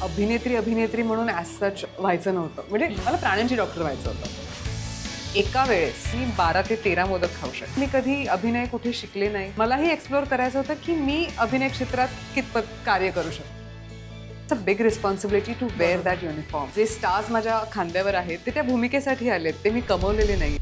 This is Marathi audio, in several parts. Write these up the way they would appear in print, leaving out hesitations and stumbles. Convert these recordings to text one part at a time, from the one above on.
अभिनेत्री म्हणून ॲज सच व्हायचं नव्हतं. म्हणजे मला प्राण्यांची डॉक्टर व्हायचं होतं. एका वेळेस मी 12 ते 13 मोदक खाऊ शकते. मी कधी अभिनय कुठे शिकले नाही. मलाही एक्सप्लोअर करायचं होतं की मी अभिनय क्षेत्रात कितपत कार्य करू शकते. It's a big responsibility to wear that uniform. जे स्टार्स माझ्या खांद्यावर आहेत ते त्या भूमिकेसाठी आलेत, ते मी कमवलेले नाही.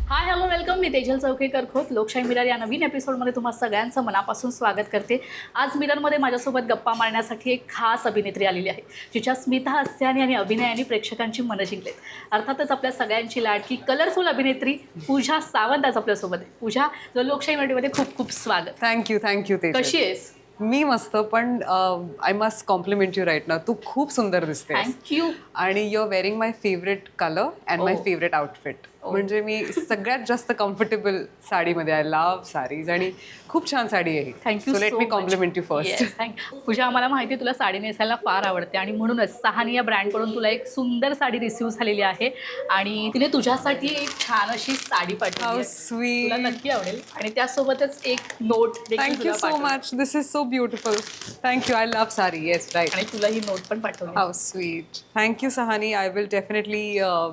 Hi hello welcome. मी तेजल चौकेकर खोत लोकशाही मिरर या नवीन एपिसोडमध्ये तुम्हा सगळ्यांचं मनापासून स्वागत करते. आज मिररमध्ये माझ्यासोबत गप्पा मारण्यासाठी एक खास अभिनेत्री आलेली आहे, जिच्या स्मिता हास्याने आणि अभिनयाने प्रेक्षकांची मनं जिंकलेत. अर्थातच आपल्या सगळ्यांची लाडकी कलरफुल अभिनेत्री पूजा सावंत आज आपल्यासोबत आहे. पूजा, लोकशाही मिररमध्ये खूप खूप स्वागत. थँक्यू ते. कशी आहेस? मी मस्त, पण I must compliment you right now. तू खूप सुंदर दिसते थँक्यू. आणि you are wearing my favourite colour and my favourite outfit. म्हणजे मी सगळ्यात जास्त कम्फर्टेबल साडीमध्ये. आय लव्ह साडीज आणि खूप छान साडी आहे. Thank you. So let me compliment you first. Thank you. Pooja, आम्हाला माहिती आहे तुला साडी नेसायला फार आवडते आणि म्हणूनच सहानी या ब्रँडकडून तुला एक सुंदर साडी रिसीव्ह झालेली आहे आणि तिने तुझ्यासाठी एक छान अशी साडी पाठवली हाऊ आहे. स्वीट. तुला नक्की आवडेल आणि त्यासोबतच एक note thank you so much. This is so beautiful. Thank you. I love sari. Yes right. आणि तुला ही नोट पण पाठवली. How sweet. Thank you Sahani. I will definitely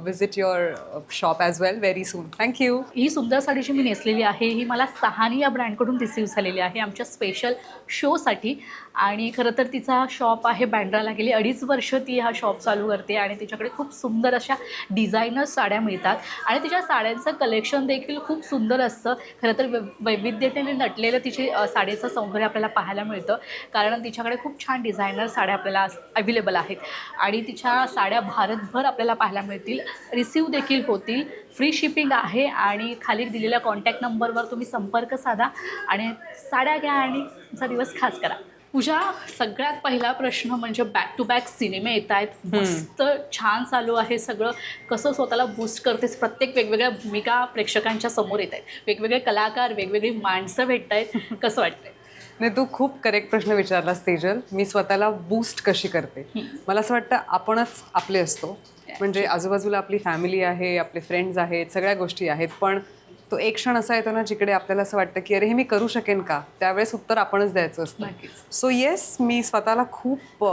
visit your shop as well very soon. Thank you. ही सुंदर साडी जी मी नेसलेली आहे ही मला सहानी या ब्रँडकडून रिसीव्ह झालेली आहे आमच्या स्पेशल शोसाठी. आणि खरं तर तिचा शॉप आहे बँड्राला. गेली 2.5 वर्ष ती हा शॉप चालू करते आणि तिच्याकडे खूप सुंदर अशा डिझायनर साड्या मिळतात आणि तिच्या साड्यांचं कलेक्शन देखील खूप सुंदर असतं. खरं तर वैविध्यतेने नटलेलं तिचे साडीचं सौंदर्य आपल्याला पाहायला मिळतं, कारण तिच्याकडे खूप छान डिझायनर साड्या आपल्याला अवेलेबल आहेत आणि तिच्या साड्या भारतभर आपल्याला पाहायला मिळतील, रिसीव्ह देखील होतील. फ्री शिपिंग आहे आणि खाली दिलेल्या कॉन्टॅक्ट नंबरवर तुम्ही संपर्क साधा आणि साड्या घ्या आणि तुमचा दिवस खास करा. पूजा, सगळ्यात पहिला प्रश्न म्हणजे बॅक टू बॅक सिनेमे येत आहेत, मस्त छान चालू आहे सगळं. कसं स्वतःला बूस्ट करतेस? प्रत्येक वेगवेगळ्या भूमिका प्रेक्षकांच्या समोर येत आहेत, वेगवेगळे कलाकार, वेगवेगळी माणसं भेटत आहेत. कसं वाटतंय? नाही, तू खूप करेक्ट प्रश्न विचारलास तेजल. मी स्वतःला बूस्ट कशी करते? मला असं वाटतं आपणच आपले असतो. म्हणजे आजूबाजूला आपली फॅमिली आहे, आपले फ्रेंड्स आहेत, सगळ्या गोष्टी आहेत, पण तो एक क्षण असा येतो ना जिकडे आपल्याला असं वाटतं की अरे हे मी करू शकेन का? त्यावेळेस उत्तर आपणच द्यायचं असतं. सो येस, मी स्वतःला खूप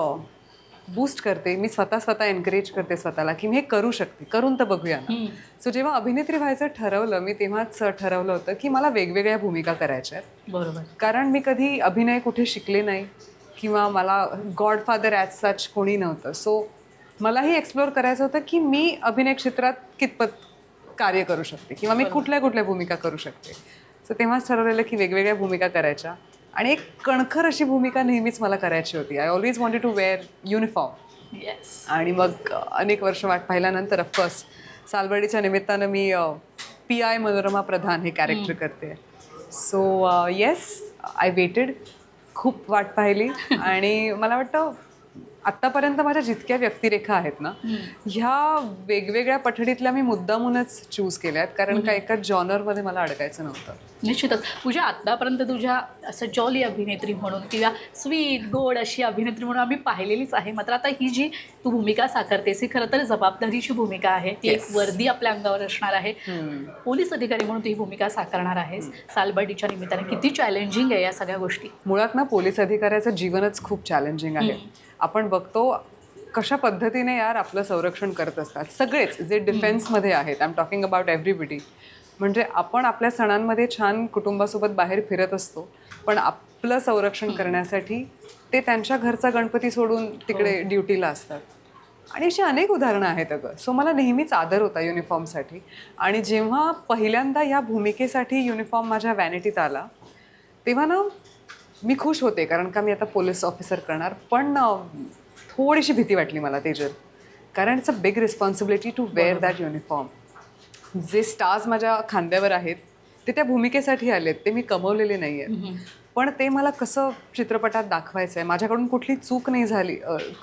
बूस्ट करते. मी स्वतः एनकरेज करते स्वतःला की मी हे करू शकते, करून तर बघूया ना. सो जेव्हा अभिनेत्री व्हायचं ठरवलं, मी तेव्हाच ठरवलं होतं की मला वेगवेगळ्या भूमिका करायच्या आहेत. बरोबर. कारण मी कधी अभिनय कुठे शिकले नाही किंवा मला गॉडफादर ॲज सच कोणी नव्हतं. सो मलाही एक्सप्लोअर करायचं होतं की मी अभिनय क्षेत्रात कितपत कार्य करू शकते किंवा मी कुठल्या भूमिका करू शकते. सो तेव्हाच ठरवलेलं की वेगवेगळ्या भूमिका करायच्या आणि एक कणखर अशी भूमिका नेहमीच मला करायची होती. I always wanted to wear uniform. Yes. आणि मग अनेक वर्ष वाट पाहिल्यानंतर ऑफकोर्स सालबर्डीच्या निमित्तानं मी PI मनोरमा प्रधान हे कॅरेक्टर करते. So yes, I waited. खूप वाट पाहिली आणि मला वाटतं आत्तापर्यंत माझ्या जितक्या व्यक्तिरेखा आहेत ना, ह्या वेगवेगळ्या पठडीतल्या मी मुद्दामूनच चूज केल्या आहेत, कारण का एकाच जॉनरमध्ये मला अडकायचं नव्हतं. निश्चितच. पूजा, आत्तापर्यंत तुझ्या असं जॉली अभिनेत्री म्हणून किंवा स्वीट गोड अशी अभिनेत्री म्हणून आम्ही पाहिलेलीच आहे. मात्र आता ही जी तू भूमिका साकारतेस ही खरं तर जबाबदारीची भूमिका आहे. ती एक वर्दी आपल्या अंगावर असणार आहे. पोलीस अधिकारी म्हणून तू ही भूमिका साकारणार आहेस सालबर्डीच्या निमित्ताने. किती चॅलेंजिंग आहे या सगळ्या गोष्टी? मुळात ना, पोलीस अधिकाऱ्याचं जीवनच खूप चॅलेंजिंग आहे. आपण बघतो कशा पद्धतीने यार आपलं संरक्षण करत असतात सगळेच जे डिफेन्समध्ये आहेत. I am talking about everybody. म्हणजे आपण आपल्या सणांमध्ये छान कुटुंबासोबत बाहेर फिरत असतो, पण आपलं संरक्षण करण्यासाठी ते त्यांच्या घरचा गणपती सोडून तिकडे ड्युटीला असतात. आणि अशी अनेक उदाहरणं आहेत अगं. सो मला नेहमीच आदर होता युनिफॉर्मसाठी. आणि जेव्हा पहिल्यांदा या भूमिकेसाठी युनिफॉर्म माझ्या वॅनिटीत आला तेव्हा ना मी खुश होते, कारण का मी आता पोलीस ऑफिसर करणार. पण थोडीशी भीती वाटली मला तेजल, कारण it's a big responsibility to wear that uniform. जे स्टार्स माझ्या खांद्यावर आहेत ते त्या भूमिकेसाठी आलेत, ते मी कमवलेले नाही आहेत. पण ते मला कसं चित्रपटात दाखवायचं आहे, माझ्याकडून कुठली चूक नाही झाली,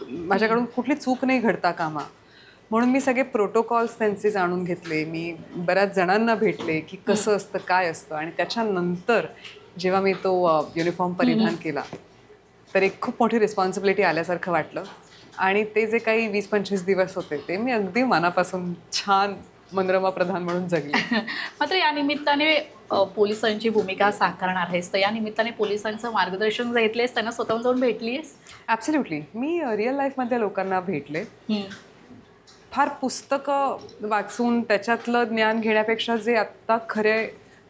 माझ्याकडून कुठली चूक नाही घडता कामा, म्हणून मी सगळे प्रोटोकॉल्स त्यांचे जाणून घेतले. मी बऱ्याच जणांना भेटले की कसं असतं, काय असतं. आणि त्याच्यानंतर जेव्हा मी तो युनिफॉर्म परिधान केला तर एक खूप मोठी रिस्पॉन्सिबिलिटी आल्यासारखं वाटलं. आणि ते जे काही 20-25 दिवस होते ते मी अगदी मनापासून छान मनोरमा प्रधान म्हणून जगली. मात्र या निमित्ताने पोलिसांची भूमिका साकारणार आहेस, तर या निमित्ताने पोलिसांचं मार्गदर्शन घेतलेस, त्यांना स्वतःहून जाऊन भेटलीस? ॲब्सोल्युटली. मी रिअल लाईफमधल्या लोकांना भेटले. फार पुस्तकं वाचून त्याच्यातलं ज्ञान घेण्यापेक्षा जे आत्ता खरे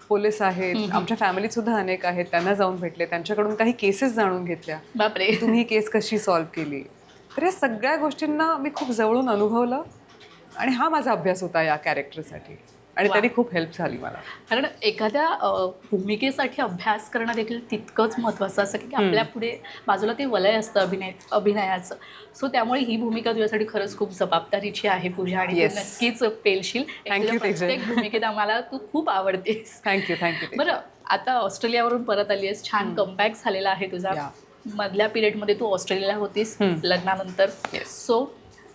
पोलीस आहेत, आमच्या फॅमिलीत सुद्धा अनेक आहेत, त्यांना जाऊन भेटले, त्यांच्याकडून काही केसेस जाणून घेतल्या. बापरे. तुम्ही ही केस कशी सॉल्व्ह केली. तर या सगळ्या गोष्टींना मी खूप जवळून अनुभवलं आणि हा माझा अभ्यास होता या कॅरेक्टरसाठी आणि वा. त्याने खूप हेल्प झाली मला. कारण एखाद्या भूमिकेसाठी अभ्यास करणं देखील तितकंच महत्त्वाचं असतं की आपल्या पुढे बाजूला ते वलय असतं अभिनयाचं. सो त्यामुळे ही भूमिका तुझ्यासाठी खरंच खूप जबाबदारीची आहे पूजा, आणि तू Yes. नक्कीच पेलशील. Thank you, प्रत्येक भूमिकेत आम्हाला तू खूप आवडतेस. थँक्यू. बरं, आता ऑस्ट्रेलियावरून परत आली आहेस, छान कमबॅक झालेला आहे तुझा. Yeah. मधल्या पिरियडमध्ये तू ऑस्ट्रेलियाला होतीस लग्नानंतर. Yes. सो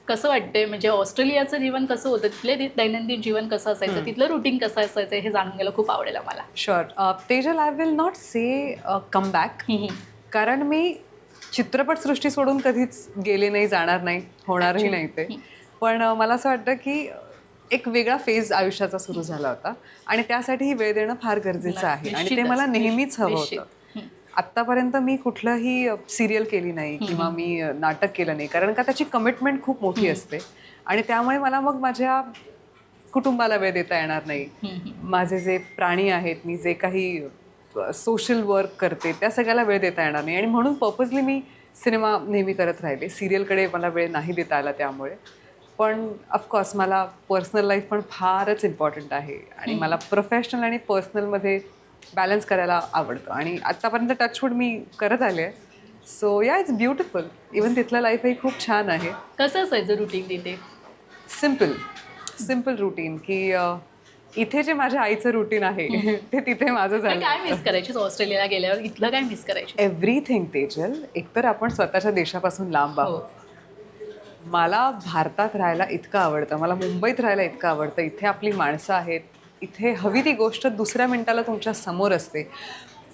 कसं वाटतंय, म्हणजे ऑस्ट्रेलियाचं जीवन कसं होतं, तिथले दैनंदिन जीवन कसं असायचं, तिथलं रुटीन कसं असायचं, हे जाणून घ्यायला खूप आवडेल आम्हाला. Sure. Tejal, I will not say come back, कारण मी चित्रपटसृष्टी सोडून कधीच गेले नाही, जाणार नाही, होणारही नाही ते. पण मला असं वाटतं की एक वेगळा फेज आयुष्याचा सुरू झाला होता आणि त्यासाठी ही वेळ देणं फार गरजेचं आहे आणि ते मला नेहमीच हवं होतं. आत्तापर्यंत मी कुठलंही सिरियल केली नाही किंवा मी नाटक केलं नाही, कारण का त्याची कमिटमेंट खूप मोठी असते आणि त्यामुळे मला मग माझ्या कुटुंबाला वेळ देता येणार नाही. माझे जे प्राणी आहेत, मी जे काही सोशल वर्क करते, त्या सगळ्याला वेळ देता येणार नाही आणि म्हणून पर्पजली मी सिनेमा नेहमी करत राहिले. सिरियलकडे मला वेळ नाही देता आला त्यामुळे. पण ऑफकोर्स मला पर्सनल लाईफ पण फारच इम्पॉर्टंट आहे आणि मला प्रोफेशनल आणि पर्सनलमध्ये बॅलन्स करायला आवडतं आणि आत्तापर्यंत टचवूड मी करत आले आहे. सो या, इट्स ब्युटिफुल. इवन तिथलं लाईफही खूप छान आहे. कसं असायचं रुटीन तिथे? सिम्पल रुटीन की इथे जे माझ्या आईचं रुटीन आहे ते तिथे माझं झालं. काय मिस करायचीस ऑस्ट्रेलियाला गेल्यावर? इथलं काय मिस करायची? एव्हरीथिंग तेजल. एकतर आपण स्वतःच्या देशापासून लांब आहोत. मला भारतात राहायला इतकं आवडतं, मला मुंबईत राहायला इतकं आवडतं. इथे आपली माणसं आहेत, इथे हवी ती गोष्ट दुसऱ्या मिनिटाला तुमच्या समोर असते.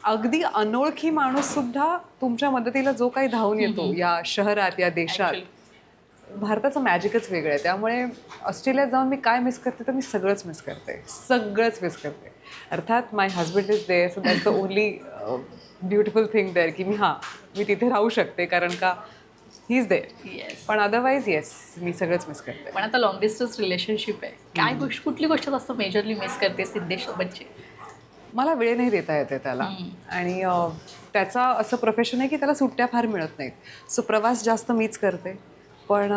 अगदी अनोळखी माणूससुद्धा तुमच्या मदतीला जो काही धावून येतो या शहरात, या देशात. भारताचं मॅजिकच वेगळं आहे. त्यामुळे ऑस्ट्रेलियात जाऊन मी काय मिस करते, तर मी सगळंच मिस करते. अर्थात my husband is there, so that's the only beautiful thing there की मी तिथे राहू शकते, कारण का ही इज देअर. पण अदरवाईज येस, मी सगळंच मिस करते. पण आता लॉंग डिस्टन्स रिलेशनशिप आहे, काय कुठली गोष्ट जास्त मेजरली मिस करते सिद्धेश सोबतची? मला वेळ नाही देता येते त्याला आणि त्याचा असं प्रोफेशन आहे की त्याला सुट्ट्या फार मिळत नाहीत. सो प्रवास जास्त मीच करते, पण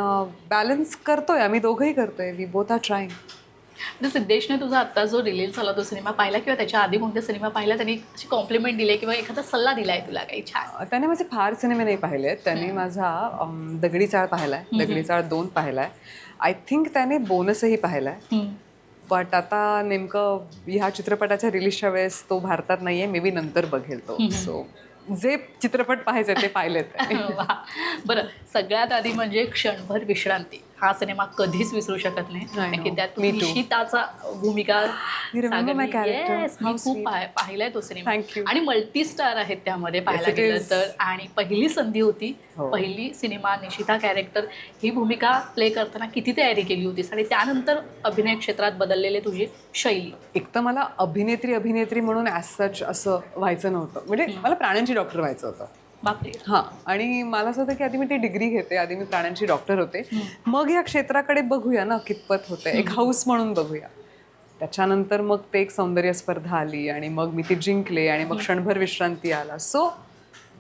बॅलन्स करतोय, आम्ही दोघंही करतोय. We both are trying. तर सिद्धेशने तुझा आत्ता जो रिलीज झाला तो सिनेमा पाहिला, किंवा त्याच्या आधी कोणत्या सिनेमा पाहिला, त्यांनी अशी कॉम्प्लिमेंट दिली किंवा एखादा सल्ला दिलाय तुला काही छान? त्याने माझे फार सिनेमे नाही पाहिले आहेत. त्याने माझा दगडी चाळ पाहिला आहे, दगडी चाळ 2 पाहिला आहे. आय थिंक त्याने बोनसही पाहिला आहे. बट आता नेमकं ह्या चित्रपटाच्या रिलीजच्या वेळेस तो भारतात नाही आहे, मे बी नंतर बघेल तो. सो जे चित्रपट पाहायचे ते पाहिलेत. बरं, सगळ्यात आधी म्हणजे क्षणभर विश्रांती हा सिनेमा कधीच विसरू शकत नाही की त्यात निशिताचा भूमिका खूप पाहिलाय तो सिनेमा आणि मल्टी स्टार आहेत त्यामध्ये पाहायला गेलं तर. आणि पहिली संधी होती, पहिली सिनेमा, निशिता कॅरेक्टर, ही भूमिका प्ले करताना किती तयारी केली होतीस आणि त्यानंतर अभिनय क्षेत्रात बदललेली तुझी शैली? एक तर मला अभिनेत्री म्हणून ॲज सच असं व्हायचं नव्हतं. म्हणजे मला प्राण्यांची डॉक्टर व्हायचं होतं. हां, आणि मला असं होतं की आधी मी ती डिग्री घेते, आधी मी प्राण्यांची डॉक्टर होते, मग या क्षेत्राकडे बघूया ना कितपत होते, एक हाऊस म्हणून बघूया. त्याच्यानंतर मग ते एक सौंदर्य स्पर्धा आली आणि मग मी ती जिंकले आणि मग क्षणभर विश्रांती आला. सो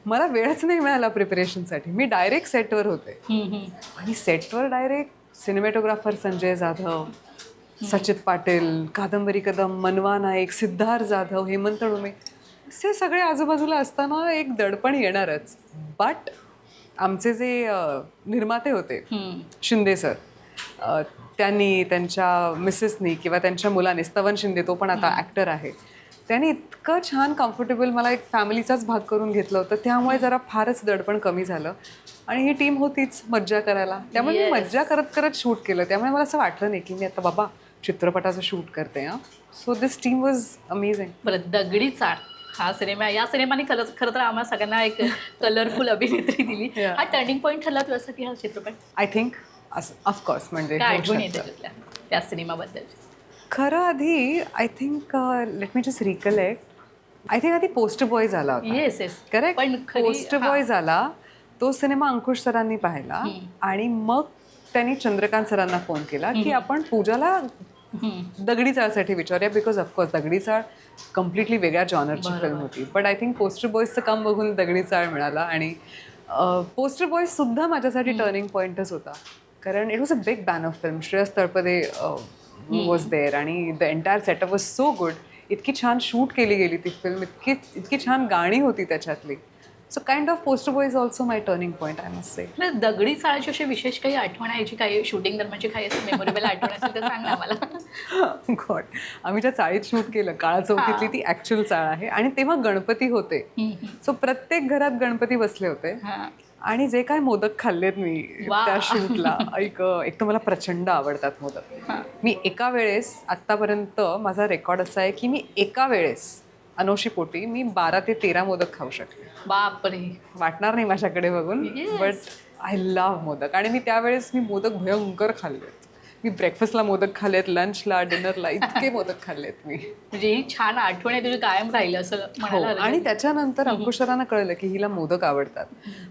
मला वेळच नाही मिळाला प्रिपरेशनसाठी. मी डायरेक्ट सेटवर होते आणि सेटवर डायरेक्ट सिनेमॅटोग्राफर संजय जाधव, सचित पाटील, कादंबरी कदम, मनवा नाईक, सिद्धार्थ जाधव, हेमंत डोमे, असे सगळे आजूबाजूला असताना एक दडपण येणारच. बट आमचे जे निर्माते होते शिंदे सर, त्यांनी त्यांच्या मिसेसनी किंवा त्यांच्या मुलाने, स्तवन शिंदे, तो पण आता ॲक्टर आहे, त्यांनी इतकं छान कम्फर्टेबल मला एक फॅमिलीचाच भाग करून घेतलं होतं. त्यामुळे जरा फारच दडपण कमी झालं आणि ही टीम होतीच मज्जा करायला. त्यामुळे मी मज्जा करत करत शूट केलं. त्यामुळे मला असं वाटलं नाही की मी आता बाबा चित्रपटाचं शूट करते. So this team was amazing. बरं, दगडी चाळ हा सिनेमा, या सिनेमाने खरं तर आम्हाला सगळ्यांना एक कलरफुल अभिनेत्री दिली. हा टर्निंग पॉईंट ठरला तुझ्यासाठी हा चित्रपट? आय थिंक असं ऑफकोर्स. म्हणजे काय आठवण येते त्या सिनेमाबद्दल? खरं आधी I think let me just recollect, I think आधी पोस्टर बॉय झाला होता. Yes yes correct. पण पोस्टर बॉय झाला, तो सिनेमा अंकुश सरांनी पाहिला आणि मग त्यांनी चंद्रकांत सरांना फोन केला की आपण पूजाला दगडी चाळसाठी विचारूया, बिकॉज ऑफकोर्स दगडी चाळ कम्प्लिटली वेगळ्या जॉनरची फिल्म होती. बट आय थिंक पोस्टर बॉयजचं काम बघून दगडी चाळ मिळाला. आणि पोस्टर बॉयज सुद्धा माझ्यासाठी टर्निंग पॉईंटच होता, कारण it was a big banner film. Shreyas Talpade was there आणि the entire setup was so good. इतकी छान शूट केली गेली ती फिल्म, इतकी छान गाणी होती त्याच्यातली. So kind of poster boy is also my turning point, I must say. दगडी चाळाची अशी विशेष काही आठवण आहे जी काही शूटिंग दरम्यानची काही असं मेमोरेबल आठवण असेल तर सांग ना मला. गॉड, आम्ही ज्या चाळीत शूट केलं काळा चौकीतली ती ॲक्च्युअल चाळ आहे. आणि तेव्हा गणपती होते, सो प्रत्येक घरात गणपती बसले होते. आणि जे काय मोदक खाल्लेत मी त्या शूटला, एक तर मला प्रचंड आवडतात मोदक. मी एका वेळेस आत्तापर्यंत माझा रेकॉर्ड असा आहे की मी एका वेळेस अनोशीपोटी मी 12 ते 13 मोदक खाऊ शकते. बापरे. वाटणार नाही माझ्याकडे बघून, बट आय लव्ह मोदक. आणि मी त्यावेळेस भयंकर खाल्लेत. मी ब्रेकफास्टला मोदक खाल्लेत, लंचला, डिनरला, इतके मोदक खाल्लेत मी. म्हणजे ही छान आठवण आहे तुझी, कायम राहिलं असं म्हणायला. आणि त्याच्यानंतर अंकुश सरांना कळलं की हिला मोदक आवडतात.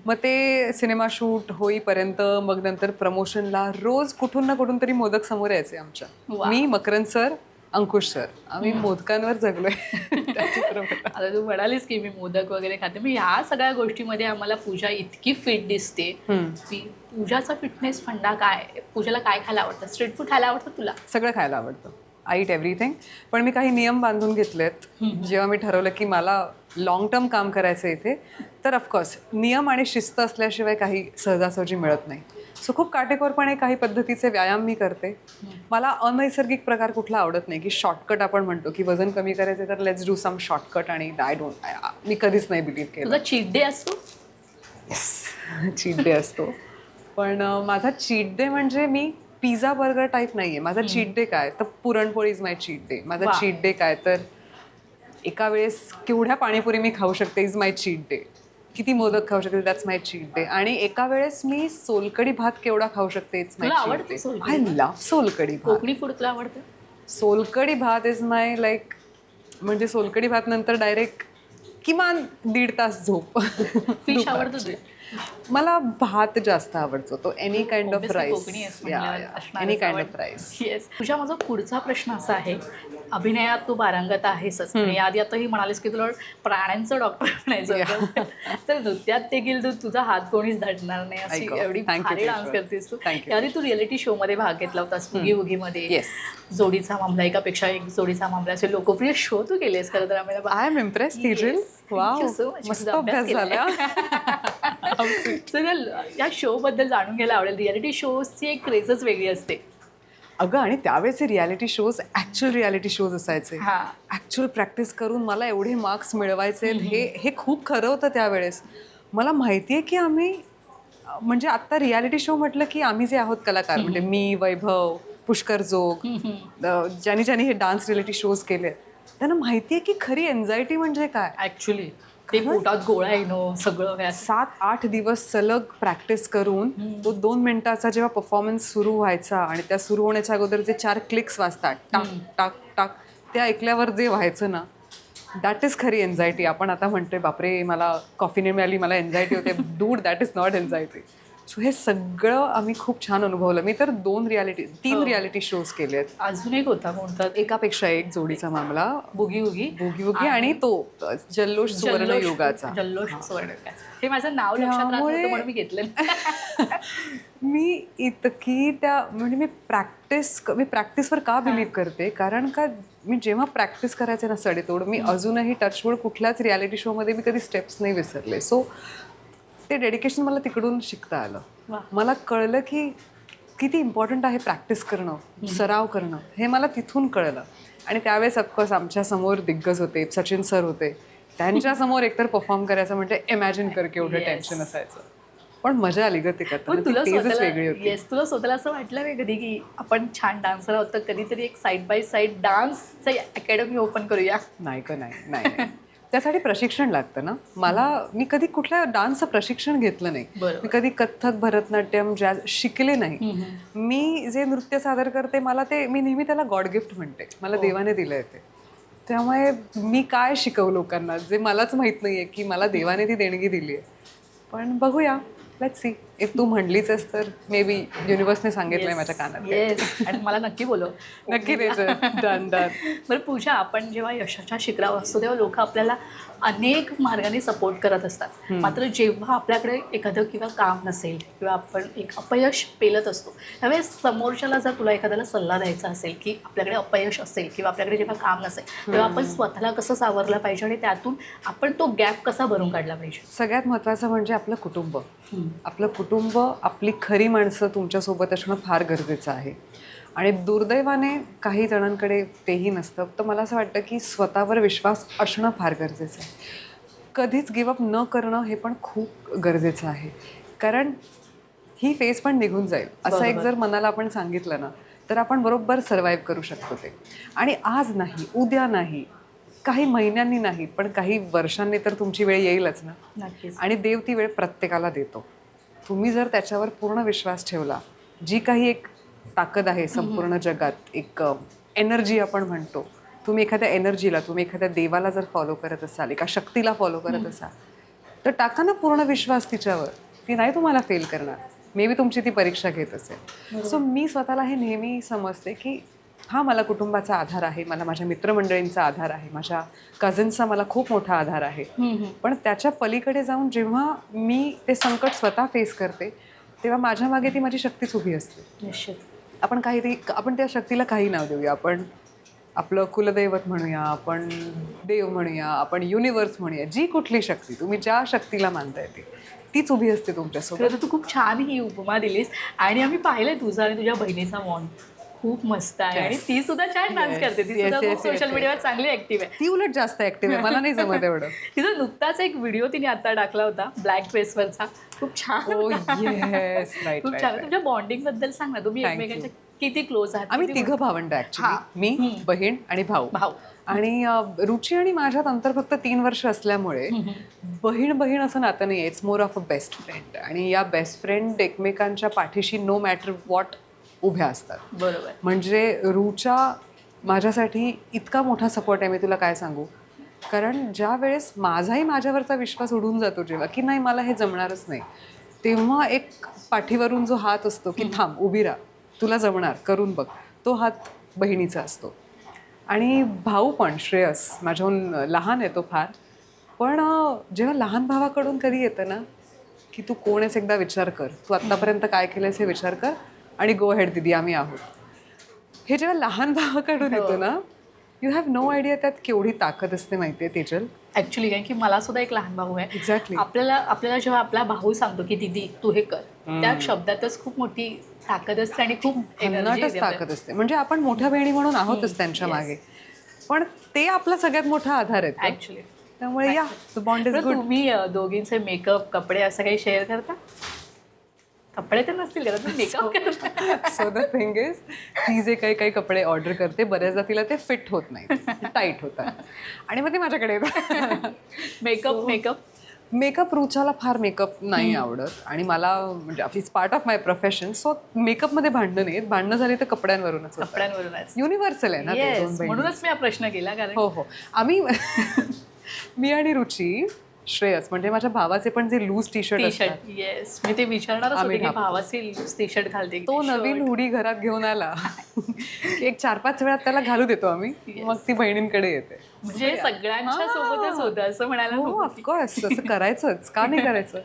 मग ते सिनेमा शूट होईपर्यंत, मग नंतर प्रमोशनला रोज कुठून ना कुठून तरी मोदक समोर यायचे आमच्या. मी, मकरंद सर, अंकुश सर, आम्ही मोदकांवर जगलोय त्या चित्रपटात. आता तू म्हणालीस की मी मोदक वगैरे खाते, मी ह्या सगळ्या गोष्टीमध्ये आम्हाला पूजा इतकी फिट दिसते. पूजाचा फिटनेस फंडा काय? पूजाला काय खायला आवडतं? स्ट्रीट फूड खायला आवडतं तुला? सगळं खायला आवडतं. I eat everything. पण मी काही नियम बांधून घेतलेत. जेव्हा मी ठरवलं की मला लॉंग टर्म काम करायचं इथे, तर ऑफकोर्स नियम आणि शिस्त असल्याशिवाय काही सहजासहजी मिळत नाही. सो खूप काटेकोरपणे काही पद्धतीचे व्यायाम मी करते. मला अनैसर्गिक प्रकार कुठला आवडत नाही, की शॉर्टकट आपण म्हणतो की वजन कमी करायचं तर लेट्स डू सम शॉर्टकट. आणि मी कधीच नाही बिलीव्ह केलं. तुझा चीट डे असतो? चीट डे असतो, पण माझा चीट डे म्हणजे मी पिझ्झा बर्गर टाईप नाही आहे. माझा चीट डे काय तर puran poli is my cheat day. माझा चीट डे काय तर एका वेळेस केवढ्या पाणीपुरी मी खाऊ शकते इज माय चीट डे. किती मोदक खाऊ शकते दॅट्स माय चीट डे. आणि एका वेळेस मी सोलकढी भात केवढा खाऊ शकते it's my cheat day. I love solkadhi भात. कोकणी फूड तुला आवडतं? सोलकढी भात इज माय लाईक, म्हणजे सोलकढी भात नंतर डायरेक्ट किमान 1.5 तास झोप. फिश आवडतं तुला? मला भात जास्त आवडतो, तो any kind of rice. Any kind of rice. Yes. तुझ्या माझा पुढचा प्रश्न असा आहे, अभिनयात तू पारंगत आहेसच आणि आधी आता ही म्हणालीस की तुला प्राण्यांचं डॉक्टर बनायचं होतं, तर नृत्यात देखील तू तुझा हात कोणीच धडणार नाही अशी एवढी भारी डान्स करतेस तू. त्याआधी तू रिअलिटी शो मध्ये भाग घेतला होतास, बुगी वुगीमध्ये. जोडीचा मामला, एकापेक्षा एक जोडीचा मामला, असे लोकप्रिय शो तू केलेस. खरं तर आम्हाला आय एम इम्प्रेस. तिजल, वाव, मस्त अभ्यास झाला. या शो बद्दल जाणून घ्यायला आवडेल. रियालिटी शोजची एक क्रेजच वेगळी असते अगं. आणि त्यावेळेचे reality shows actual reality shows असायचे. ॲक्च्युअल प्रॅक्टिस करून मला एवढे मार्क्स मिळवायचे, हे खूप खरं होतं त्यावेळेस. मला माहिती आहे की आम्ही, म्हणजे आत्ता रियालिटी शो म्हटलं की आम्ही जे आहोत कलाकार, म्हणजे मी, वैभव, पुष्कर जोग, ज्यांनी हे डान्स रियालिटी शोज केले, त्यांना माहिती आहे की खरी एन्झायटी म्हणजे काय. ॲक्च्युली ते पोटात गोळा येणं, सगळं 7-8 दिवस सलग प्रॅक्टिस करून तो 2 मिनिटाचा जेव्हा परफॉर्मन्स सुरू व्हायचा आणि त्या सुरू होण्याच्या अगोदर जे 4 क्लिक्स वाजतात टाक टाक टाक, ते ऐकल्यावर जे व्हायचं ना, दॅट इज खरी एन्झायटी. आपण आता म्हणतोय बापरे मला कॉफी नाही मिळाली, मला एन्झायटी होते. Dude, that is not anxiety. So हे सगळं आम्ही खूप छान अनुभवलं. मी तर 3 रियालिटी शोज केले आहेत. अजून एक होता कोणता, एकापेक्षा एक, जोडीचा मामला, बुगी वुगी आणि तो जल्लोष सुवर्णयुगाचा. जल्लोष सुवर्णयुगाचा, हे माझं नाव लक्षात राहत नव्हतं म्हणून मी घेतलं. मी इतकी म्हणजे मी प्रॅक्टिसवर का बिलीव्ह करते, कारण का मी जेव्हा प्रॅक्टिस करायचे ना सडेतोड, मी अजूनही टचवूड कुठल्याच रियालिटी शोमध्ये मी कधी स्टेप्स नाही विसरले. सो ते डेडिकेशन मला तिकडून शिकता आलं. मला कळलं की किती इम्पॉर्टंट आहे प्रॅक्टिस करणं, सराव करणं, हे मला तिथून कळलं. आणि त्यावेळेस ऑफकोर्स आमच्यासमोर दिग्गज होते, सचिन सर होते. त्यांच्यासमोर एकतर परफॉर्म करायचं म्हणजे इमॅजिन कर केवढं टेन्शन असायचं. पण मजा आली ग ते करताना, तेजच वेगळी होती. येस, तुला स्वतःला असं वाटलं नाही कधी की आपण छान डान्सर आहोत तर कधीतरी एक साईड बाय साईड डान्सचं अकॅडमी ओपन करूया? नाही का, नाही. त्यासाठी प्रशिक्षण लागतं ना. मी कधी कुठल्या डान्सचं प्रशिक्षण घेतलं नाही. बरोबर. मी कधी कथ्थक, भरतनाट्यम, जॅझ शिकले नाही. मी जे नृत्य सादर करते मी नेहमी त्याला गॉड गिफ्ट म्हणते. मला देवाने दिलंय ते. त्यामुळे मी काय शिकवू लोकांना जे मलाच माहित नाहीये की मला देवाने ती देणगी दिली आहे. पण बघूया, लेट्स सी. इफ तू म्हणलीच आहेस तर मे बी युनिव्हर्सने सांगितलंय माझ्या कानात. येस, आणि मला नक्की बोलव. नक्की द्यायचं. Done done. बरं पूजा, आपण जेव्हा यशाच्या शिखरावर असतो तेव्हा लोक आपल्याला अनेक मार्गाने सपोर्ट करत असतात. मात्र जेव्हा आपल्याकडे एखादं किंवा काम नसेल किंवा आपण एक अपयश पेलत असतो त्यावेळेस समोरच्याला जर तुला एखाद्याला सल्ला द्यायचा असेल की आपल्याकडे अपयश असेल किंवा आपल्याकडे जेव्हा काम नसेल तेव्हा आपण स्वतःला कसं सावरलं पाहिजे आणि त्यातून आपण तो गॅप कसा भरून काढला पाहिजे? सगळ्यात महत्त्वाचं म्हणजे आपलं कुटुंब. आपलं कुटुंब, आपली खरी माणसं तुमच्यासोबत असणं फार गरजेचं आहे. आणि दुर्दैवाने काही जणांकडे तेही नसतं. तर मला असं वाटतं की स्वतःवर विश्वास असणं फार गरजेचं आहे. कधीच गिवअप न करणं हे पण खूप गरजेचं आहे. कारण ही फेज पण निघून जाईल असं एक जर मनाला आपण सांगितलं ना तर आपण बरोबर सर्व्हाइव्ह करू शकतो ते. आणि आज नाही, उद्या नाही, काही महिन्यांनी नाही, पण काही वर्षांनी तर तुमची वेळ येईलच ना. नक्कीच. आणि देव ती वेळ प्रत्येकाला देतो. तुम्ही जर त्याच्यावर पूर्ण विश्वास ठेवला, जी काही एक ताकद आहे संपूर्ण जगात, एक एनर्जी आपण म्हणतो, तुम्ही एखाद्या देवाला जर फॉलो करत असाल, एका शक्तीला फॉलो करत असाल, तर टाका ना पूर्ण विश्वास तिच्यावर. ती नाही तुम्हाला फेल करणार. मे बी तुमची ती परीक्षा घेत असेल. सो मी स्वतःला हे नेहमी समजते की हा मला कुटुंबाचा आधार आहे, मला माझ्या मित्रमंडळींचा आधार आहे, माझ्या कझन्सचा मला खूप मोठा आधार आहे. पण त्याच्या पलीकडे जाऊन जेव्हा मी ते संकट स्वतः फेस करते तेव्हा माझ्या मागे ती माझी शक्तीच उभी असते. निश्चित. आपण त्या शक्तीला काही नाव देऊया. आपण आपलं कुलदैवत म्हणूया, आपण देव म्हणूया, आपण युनिव्हर्स म्हणूया, जी कुठली शक्ती तुम्ही ज्या शक्तीला मानता येते तीच उभी असते तुमच्यासोबत. खरं तर तू खूप छान ही उपमा दिलीस आणि आम्ही पाहिलंय तुझं आणि तुझ्या बहिणीचा बॉन्ड खूप मस्त आहे. आणि ती सुद्धा छान डान्स करते. ती सुद्धा खूप सोशल मीडियावर चांगली ऍक्टिव्ह आहे. ती उलट जास्त ऍक्टिव्ह आहे, मला नाही जमत एवढं. तिचा नुकताच एक व्हिडिओ तिने आता टाकला होता ब्लॅक ड्रेसवरचा. खूप छान होता. Yes, right. खूप छान. तुमच्या बॉन्डिंग बद्दल सांग ना. तुम्ही एकमेकांच्या किती क्लोज आहात? आम्ही तिघं भावंड ऍक्च्युली. मी, बहीण आणि भाऊ. आणि रुची आणि माझ्यात अंतर फक्त 3 वर्ष असल्यामुळे बहीण असं नातं नाही आहे. It's more of a best friend. आणि या बेस्ट फ्रेंड एकमेकांच्या पाठीशी नो मॅटर वॉट उभ्या असतात. बरोबर. म्हणजे रुचा माझ्यासाठी इतका मोठा सपोर्ट आहे, मी तुला काय सांगू. कारण ज्या वेळेस माझाही माझ्यावरचा विश्वास उडून जातो जेव्हा की नाही मला हे जमणारच नाही, तेव्हा एक पाठीवरून जो हात असतो की थांब, उभी राहा, तुला जमणार, करून बघ, तो हात बहिणीचा असतो. आणि भाऊ पण, श्रेयस, माझ्याहून लहान आहे तो फार. पण जेव्हा लहान भावाकडून कधी येतं ना की तू कोण आहेस एकदा विचार कर, तू आत्तापर्यंत काय केलंयस हे विचार कर आणि गो हेड दिदी आम्ही आहोत, हे जेव्हा लहान भावाकडून येतं ना, यू हॅव नो आयडिया त्यात केवढी ताकद असते माहितीये तेजल. ऍक्च्युली काय की मला सुद्धा एक लहान भाऊ आहे. एक्झॅक्टली. आपल्याला जेव्हा आपला भाऊ सांगतो की दीदी तू हे कर, त्या शब्दातच खूप मोठी ताकद असते आणि खूप भन्नाटच ताकद असते. म्हणजे आपण मोठ्या बहिणी म्हणून आहोतच त्यांच्या मागे, पण ते आपला सगळ्यात मोठा आधार आहे ऍक्च्युली. त्यामुळे या बॉन्ड इज गुड. तुम्ही दोघींचे मेकअप, कपडे असं काही शेअर करता? कपडे तर नसतील करत, पण मेकअप करता? सो द थिंग इज, ती जे काही कपडे ऑर्डर करते बऱ्याचदा तिला ते फिट होत नाही, टाईट होतात आणि मग ते माझ्याकडे येतात. मेकअप रुचाला फार मेकअप नाही आवडत आणि मला म्हणजे it's part of my profession. So मेकअपमध्ये भांडणं नाहीत, भांडणं झाली तर कपड्यांवरूनच. युनिव्हर्सल आहे ना ते दोन बहिणी. म्हणूनच मी हा प्रश्न केला. कारण हो आम्ही मी आणि रुची, श्रेयस म्हणजे माझ्या भावाचे पण जे लूज टी शर्ट असतात, येस मी ते विचारणारच होते की भावाचे लूज टी शर्ट घालते, तो नवीन हुडी घरात घेऊन आला एक 4-5 वेळा त्याला घालू देतो आम्ही, मग ती बहिणींकडे येते. म्हणजे सगळ्यांच्या सोबतच होतं असं म्हणायला. हो ऑफकोर्स, असं करायचंच, का नाही करायचं.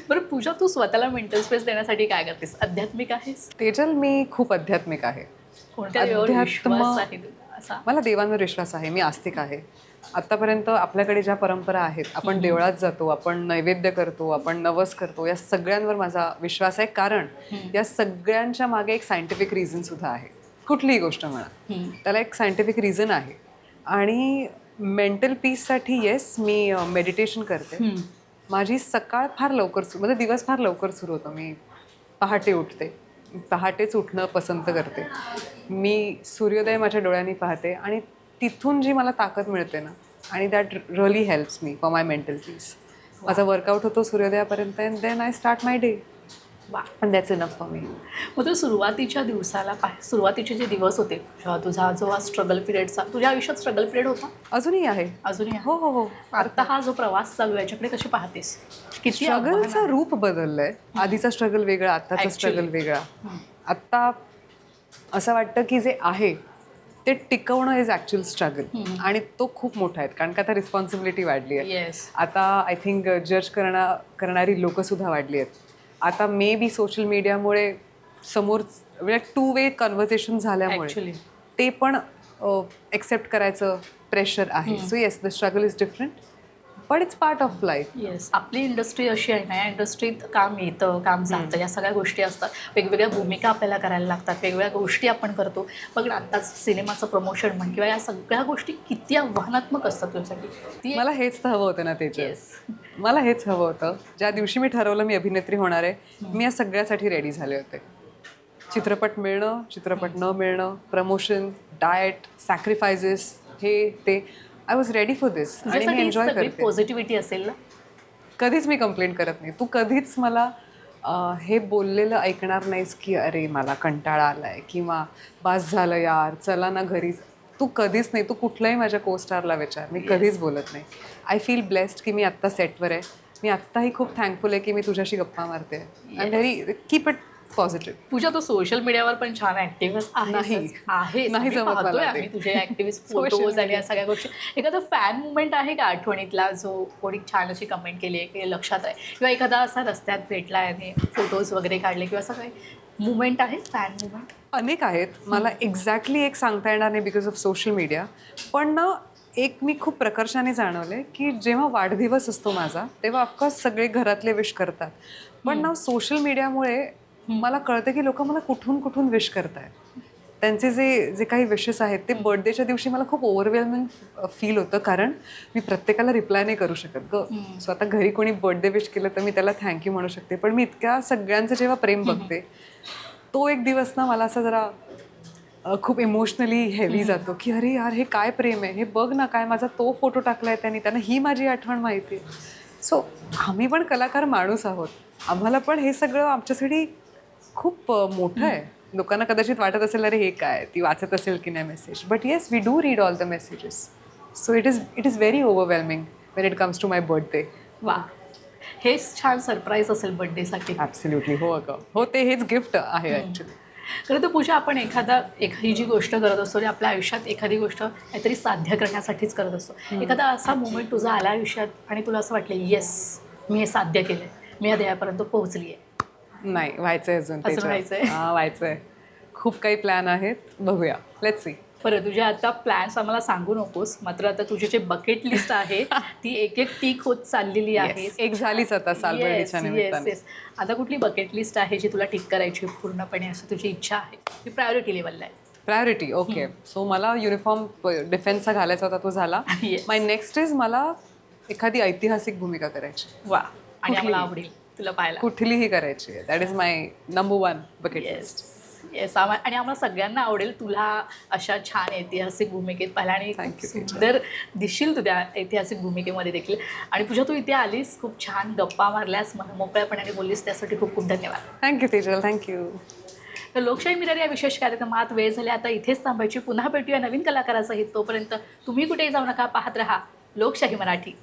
बरं पूजा, तू स्वतःला मेंटल स्पेस देण्यासाठी काय करतेस? आध्यात्मिक आहेस? तेजल, मी खूप आध्यात्मिक आहे. कोणत्या देवावर विश्वास आहे तुझा? मला देवांवर विश्वास आहे, मी आस्तिक आहे. आत्तापर्यंत आपल्याकडे ज्या परंपरा आहेत, आपण देवळात जातो, आपण नैवेद्य करतो, आपण नवस करतो, या सगळ्यांवर माझा विश्वास आहे. कारण या सगळ्यांच्या मागे एक सायंटिफिक रिझन सुद्धा आहे. कुठलीही गोष्ट म्हणा, त्याला एक सायंटिफिक रिझन आहे. आणि मेंटल पीससाठी येस, मी मेडिटेशन करते. माझी सकाळ फार लवकर म्हणजे दिवस फार लवकर सुरू होतो. मी पहाटे उठते, पहाटेच उठणं पसंत करते. मी सूर्योदय माझ्या डोळ्यांनी पाहते आणि तिथून जी मला ताकद मिळते ना, आणि that really helps me for my mental peace. माझा वर्कआउट होतो सूर्योदयापर्यंत and then I start my day वा. And that's enough for me. मग तू सुरुवातीच्या दिवसाला सुरुवातीचे जे दिवस होते जेव्हा तुझा जो हा स्ट्रगल पिरियडचा तुझ्या आयुष्यात स्ट्रगल पिरियड होता अजूनही आहे. अजूनही आहे? हो हो हो. आता हा जो प्रवास चालू आहे याच्याकडे कशी पाहतेस? किती स्ट्रगलचं रूप बदललंय. आधीचा स्ट्रगल वेगळा, आत्ताचा Actually. स्ट्रगल वेगळा. आत्ता असं वाटतं की जे आहे ते टिकवणं इज ॲक्च्युअल स्ट्रगल आणि तो खूप मोठा आहे कारण का आता रिस्पॉन्सिबिलिटी वाढली आहे. येस. आता आय थिंक जज करणारी लोकंसुद्धा वाढली आहेत. आता मे बी सोशल मीडियामुळे समोर म्हणजे 2 वे कन्व्हर्सेशन झाल्यामुळे ॲक्च्युली ते पण एक्सेप्ट करायचं प्रेशर आहे. So yes the struggle is different but it's part of life. Yes. आपली इंडस्ट्री अशी आहे ना, या इंडस्ट्रीत काम येतं काम जातं या सगळ्या गोष्टी असतात. वेगवेगळ्या भूमिका आपल्याला करायला लागतात, वेगवेगळ्या गोष्टी आपण करतो. बघ ना आत्ताच सिनेमाचं प्रमोशन म्हण किंवा या सगळ्या गोष्टी किती आव्हानात्मक असतात तुझ्यासाठी. ती मला हेच तर हवं होतं ना त्याच्यात. येस. मला हेच हवं होतं. ज्या दिवशी मी ठरवलं मी अभिनेत्री होणार आहे मी या सगळ्यासाठी रेडी झाले होते. चित्रपट मिळणं, चित्रपट न मिळणं, प्रमोशन, डाएट, सॅक्रिफायसेस, हे ते. आय वॉज रेडी फॉर दिस आणि मी तुझ्यासाठी एन्जॉय सगळी करते. पॉझिटिव्हिटी असेल ना. कधीच मी कंप्लेंट करत नाही. तू कधीच मला हे बोललेलं ऐकणार नाहीस की अरे मला कंटाळा आलाय किंवा बास झालं यार चला ना घरी. तू कधीच नाही. तू कुठल्याही माझ्या कोस्टारला विचार, मी कधीच बोलत नाही. आय फील ब्लेस्ड की मी आत्ता सेटवर आहे. मी आत्ताही खूप थँकफुल आहे की मी तुझ्याशी गप्पा मारते. I am very keep it positive. तुझ्या तो सोशल मीडियावर पण छान ऍक्टिव्ह आहे. नाही जमत मला ते. आम्ही तुझे ऍक्टिव्हिस्ट Social फोटोज आणि media. या सगळ्या गोष्टी. एखादा फॅन मुवमेंट आहे का आठवणीतला जो कोणी छान अशी कमेंट केली आहे की लक्षात आहे किंवा एखादा असा रस्त्यात भेटला आणि फोटोज वगैरे काढले किंवा असं काही मुवमेंट आहे फॅन मुवमेंट? अनेक आहेत. मला एक्झॅक्टली एक सांगता येणार नाही बिकॉज ऑफ सोशल मीडिया. पण ना एक मी खूप प्रकर्षाने जाणवले की जेव्हा वाढदिवस असतो माझा तेव्हा ऑफकोर्स सगळे घरातले विश करतात. पण ना सोशल मीडियामुळे मला कळतं की लोक मला कुठून कुठून विश करतायत. त्यांचे जे जे काही विशेस आहेत ते बर्थडेच्या दिवशी मला खूप ओव्हरवेल्मिंग फील होतं कारण मी प्रत्येकाला रिप्लाय नाही करू शकत ग. सो आता घरी कोणी बर्थडे विश केलं तर मी त्याला थँक्यू म्हणू शकते. पण मी इतक्या सगळ्यांचं जेव्हा प्रेम बघते तो एक दिवस ना मला असं जरा खूप इमोशनली हेवी जातो की अरे यार हे काय प्रेम आहे. हे बघ ना काय माझा तो फोटो टाकला आहे त्यांना ही माझी आठवण माहिती आहे. सो आम्ही पण कलाकार माणूस आहोत. आम्हाला पण हे सगळं आमच्यासाठी खूप मोठं आहे. लोकांना कदाचित वाटत असेल अरे हे काय ती वाचत असेल की नाही message. But yes we do read all the messages. So it is very overwhelming when it comes to my birthday. वा. हेच छान सरप्राईज असेल बर्थडेसाठी. ॲब्सल्युटली. हो अगं हो ते हेच गिफ्ट आहे ॲक्च्युली. खरं तर पूजा आपण एखादी जी गोष्ट करत असतो आपल्या आयुष्यात एखादी गोष्ट काहीतरी साध्य करण्यासाठीच करत असतो. एखादा असा मोमेंट तुझा आला आयुष्यात आणि तुला असं वाटलं येस मी हे साध्य केलं आहे, मी या ध्येयापर्यंत पोहोचली आहे? नाही व्हायचंय अजून व्हायचंय? व्हायचंय. खूप काही प्लॅन आहेत. बघूया. Let's see. बरं तुझ्या आता प्लॅन्स आम्हाला सांगू नकोस. मात्र आता तुझी जी बकेट लिस्ट आहे ती एक एक टीक होत चाललेली आहे. एक झालीच आता सालबर्डीच्या निमित्ताने. आता कुठली बकेट लिस्ट आहे जी तुला टिक करायची पूर्णपणे असं तुझी इच्छा आहे? ती प्रायोरिटी लेवलला आहे. प्रायोरिटी. ओके. सो मला युनिफॉर्म डिफेन्सचा घालायचा होता तो झाला. Yes. माय नेक्स्ट इज मला एखादी ऐतिहासिक भूमिका करायची. वा. आणि आम्हाला कुठलीही. आवडेल तुला पाहायला. कुठलीही करायची. That is my number 1 bucket yes list. Yes. आणि आम्हाला सगळ्यांना आवडेल तुला अशा छान ऐतिहासिक भूमिकेत पाहिला आणि Thank खूप you, teacher. सुंदर दिसशील तू त्या ऐतिहासिक भूमिकेमध्ये देखील. आणि पूजा तू इथे आलीस, खूप छान गप्पा मारल्यास, मोकळ्यापणाने बोललीस त्यासाठी खूप खूप धन्यवाद. थँक्यू तेजल. थँक्यू. तर लोकशाही मिरर या विशेष कार्यक्रमात वेळ झाली आता इथेच थांबायची. पुन्हा भेटूया नवीन कलाकारासहित. तोपर्यंत तुम्ही कुठेही जाऊ नका. पाहत रहा लोकशाही मराठी.